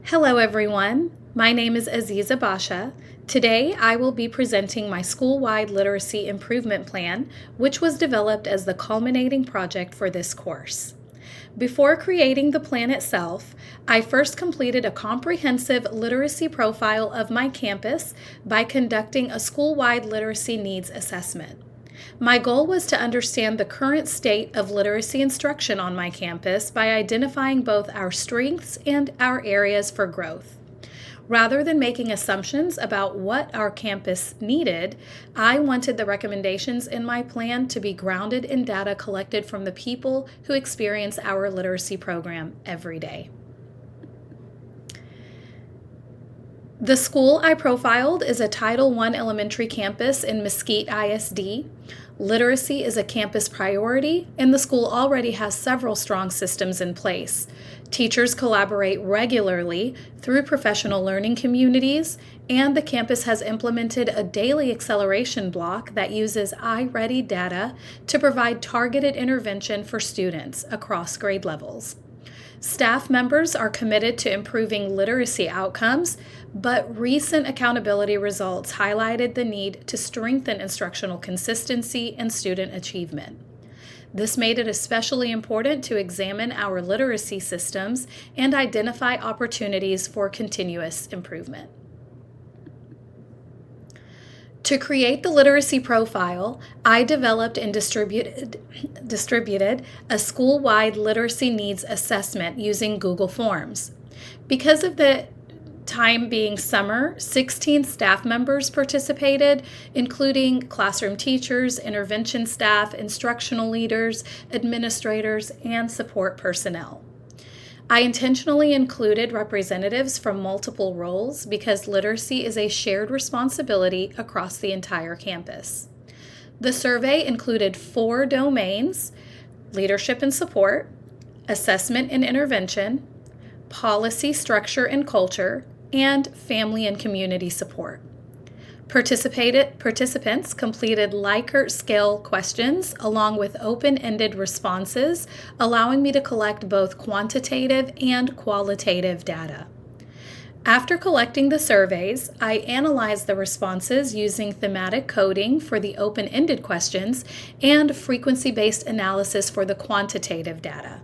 Hello everyone, my name is Aziza Basha. Today I will be presenting my school-wide literacy improvement plan, which was developed as the culminating project for this course. Before creating the plan itself, I first completed a comprehensive literacy profile of my campus by conducting a school-wide literacy needs assessment. My goal was to understand the current state of literacy instruction on my campus by identifying both our strengths and our areas for growth. Rather than making assumptions about what our campus needed, I wanted the recommendations in my plan to be grounded in data collected from the people who experience our literacy program every day. The school I profiled is a Title I elementary campus in Mesquite ISD. Literacy is a campus priority, and the school already has several strong systems in place. Teachers collaborate regularly through professional learning communities, and the campus has implemented a daily acceleration block that uses iReady data to provide targeted intervention for students across grade levels. Staff members are committed to improving literacy outcomes, but recent accountability results highlighted the need to strengthen instructional consistency and student achievement. This made it especially important to examine our literacy systems and identify opportunities for continuous improvement. To create the literacy profile, I developed and distributed a school-wide literacy needs assessment using Google Forms. Because of the time being summer, 16 staff members participated, including classroom teachers, intervention staff, instructional leaders, administrators, and support personnel. I intentionally included representatives from multiple roles because literacy is a shared responsibility across the entire campus. The survey included 4 domains: leadership and support, assessment and intervention, policy, structure and culture, and family and community support. Participants completed Likert scale questions along with open-ended responses, allowing me to collect both quantitative and qualitative data. After collecting the surveys, I analyzed the responses using thematic coding for the open-ended questions and frequency-based analysis for the quantitative data.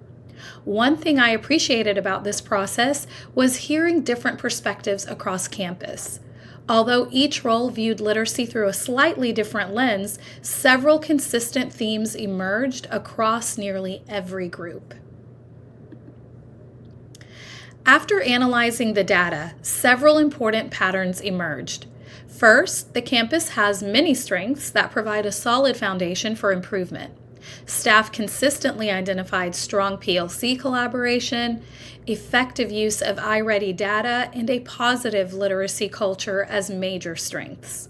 One thing I appreciated about this process was hearing different perspectives across campus. Although each role viewed literacy through a slightly different lens, several consistent themes emerged across nearly every group. After analyzing the data, several important patterns emerged. First, the campus has many strengths that provide a solid foundation for improvement. Staff consistently identified strong PLC collaboration, effective use of iReady data, and a positive literacy culture as major strengths.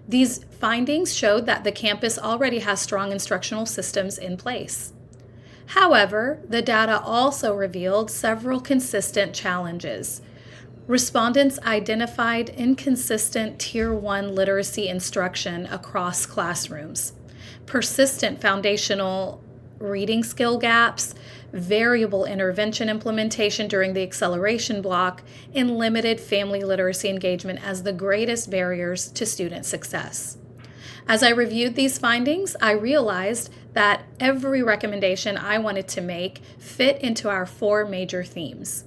These findings showed that the campus already has strong instructional systems in place. However, the data also revealed several consistent challenges. Respondents identified inconsistent Tier 1 literacy instruction across classrooms, persistent foundational reading skill gaps, variable intervention implementation during the acceleration block, and limited family literacy engagement as the greatest barriers to student success. As I reviewed these findings, I realized that every recommendation I wanted to make fit into our 4 major themes.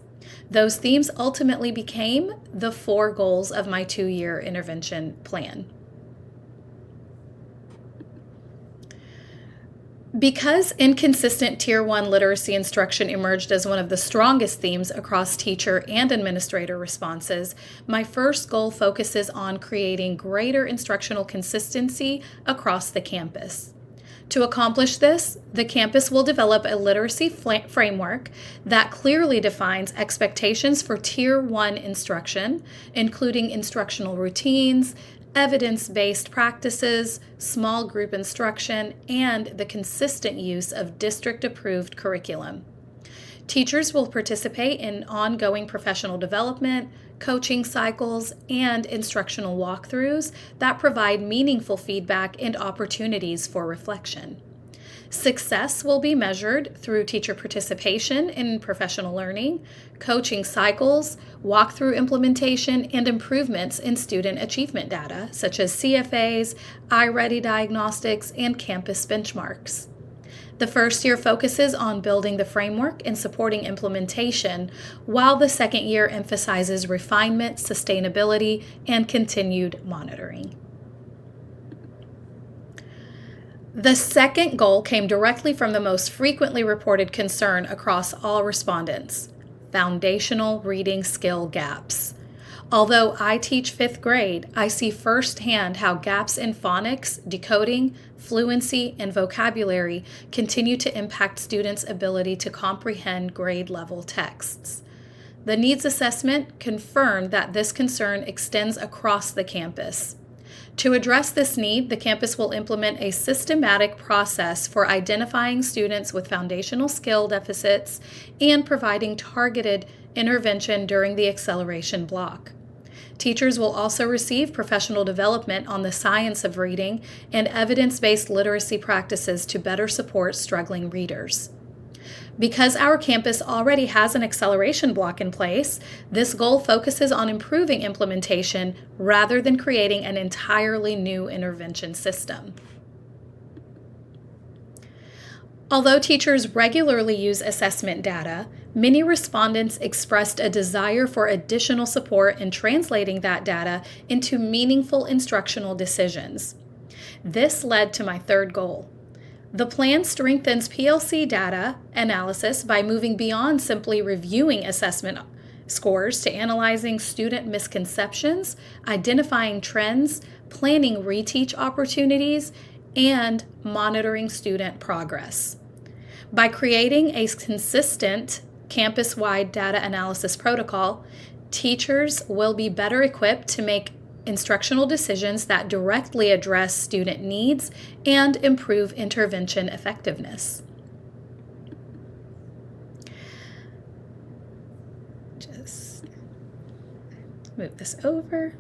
Those themes ultimately became the 4 goals of my 2-year intervention plan. Because inconsistent Tier 1 literacy instruction emerged as one of the strongest themes across teacher and administrator responses, my first goal focuses on creating greater instructional consistency across the campus. To accomplish this, the campus will develop a literacy framework that clearly defines expectations for Tier 1 instruction, including instructional routines, evidence-based practices, small group instruction, and the consistent use of district-approved curriculum. Teachers will participate in ongoing professional development, coaching cycles, and instructional walkthroughs that provide meaningful feedback and opportunities for reflection. Success will be measured through teacher participation in professional learning, coaching cycles, walkthrough implementation, and improvements in student achievement data, such as CFAs, iReady diagnostics, and campus benchmarks. The first year focuses on building the framework and supporting implementation, while the second year emphasizes refinement, sustainability, and continued monitoring. The second goal came directly from the most frequently reported concern across all respondents: foundational reading skill gaps. Although I teach fifth grade, I see firsthand how gaps in phonics, decoding, fluency, and vocabulary continue to impact students' ability to comprehend grade-level texts. The needs assessment confirmed that this concern extends across the campus. To address this need, the campus will implement a systematic process for identifying students with foundational skill deficits and providing targeted intervention during the acceleration block. Teachers will also receive professional development on the science of reading and evidence-based literacy practices to better support struggling readers. Because our campus already has an acceleration block in place, this goal focuses on improving implementation rather than creating an entirely new intervention system. Although teachers regularly use assessment data, many respondents expressed a desire for additional support in translating that data into meaningful instructional decisions. This led to my third goal. The plan strengthens PLC data analysis by moving beyond simply reviewing assessment scores to analyzing student misconceptions, identifying trends, planning reteach opportunities, and monitoring student progress. By creating a consistent campus-wide data analysis protocol, teachers will be better equipped to make instructional decisions that directly address student needs and improve intervention effectiveness. Just move this over.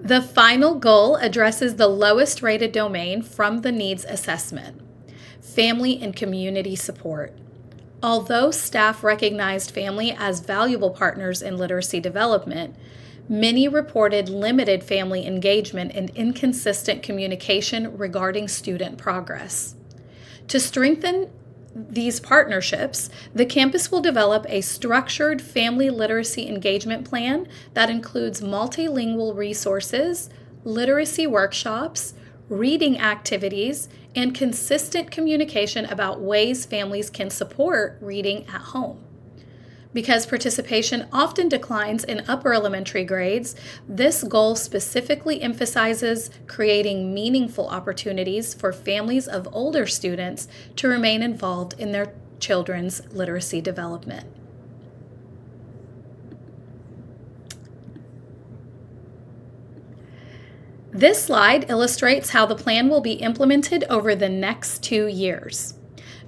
The final goal addresses the lowest rated domain from the needs assessment: family and community support. Although staff recognized family as valuable partners in literacy development, many reported limited family engagement and inconsistent communication regarding student progress. To strengthen these partnerships, the campus will develop a structured family literacy engagement plan that includes multilingual resources, literacy workshops, reading activities, and consistent communication about ways families can support reading at home. Because participation often declines in upper elementary grades, this goal specifically emphasizes creating meaningful opportunities for families of older students to remain involved in their children's literacy development. This slide illustrates how the plan will be implemented over the next 2 years.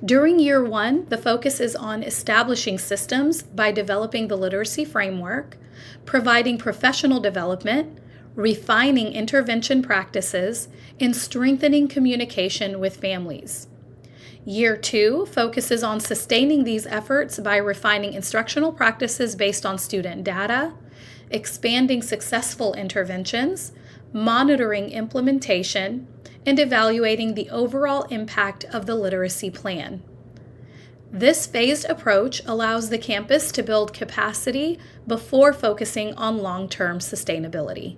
During year 1, the focus is on establishing systems by developing the literacy framework, providing professional development, refining intervention practices, and strengthening communication with families. Year 2 focuses on sustaining these efforts by refining instructional practices based on student data, expanding successful interventions, monitoring implementation, and evaluating the overall impact of the literacy plan. This phased approach allows the campus to build capacity before focusing on long-term sustainability.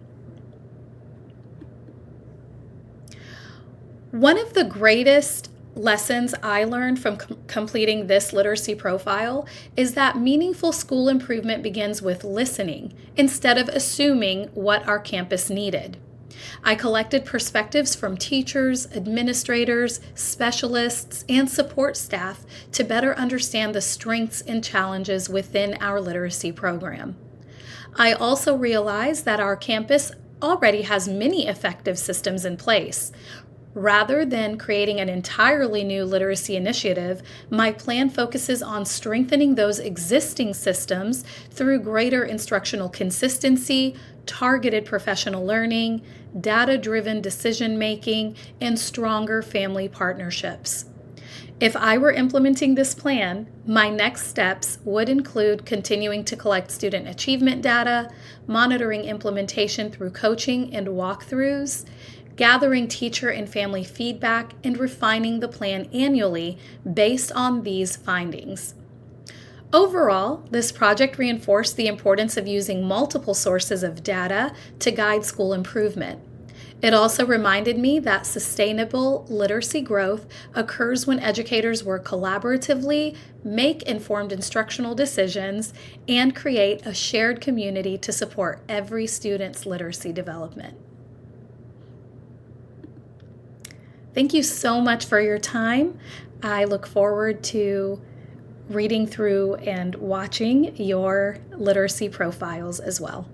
One of the greatest lessons I learned from completing this literacy profile is that meaningful school improvement begins with listening instead of assuming what our campus needed. I collected perspectives from teachers, administrators, specialists, and support staff to better understand the strengths and challenges within our literacy program. I also realized that our campus already has many effective systems in place. Rather than creating an entirely new literacy initiative, my plan focuses on strengthening those existing systems through greater instructional consistency, targeted professional learning, data-driven decision-making, and stronger family partnerships. If I were implementing this plan, my next steps would include continuing to collect student achievement data, monitoring implementation through coaching and walkthroughs, gathering teacher and family feedback, and refining the plan annually based on these findings. Overall, this project reinforced the importance of using multiple sources of data to guide school improvement. It also reminded me that sustainable literacy growth occurs when educators work collaboratively, make informed instructional decisions, and create a shared community to support every student's literacy development. Thank you so much for your time. I look forward to reading through and watching your literacy profiles as well.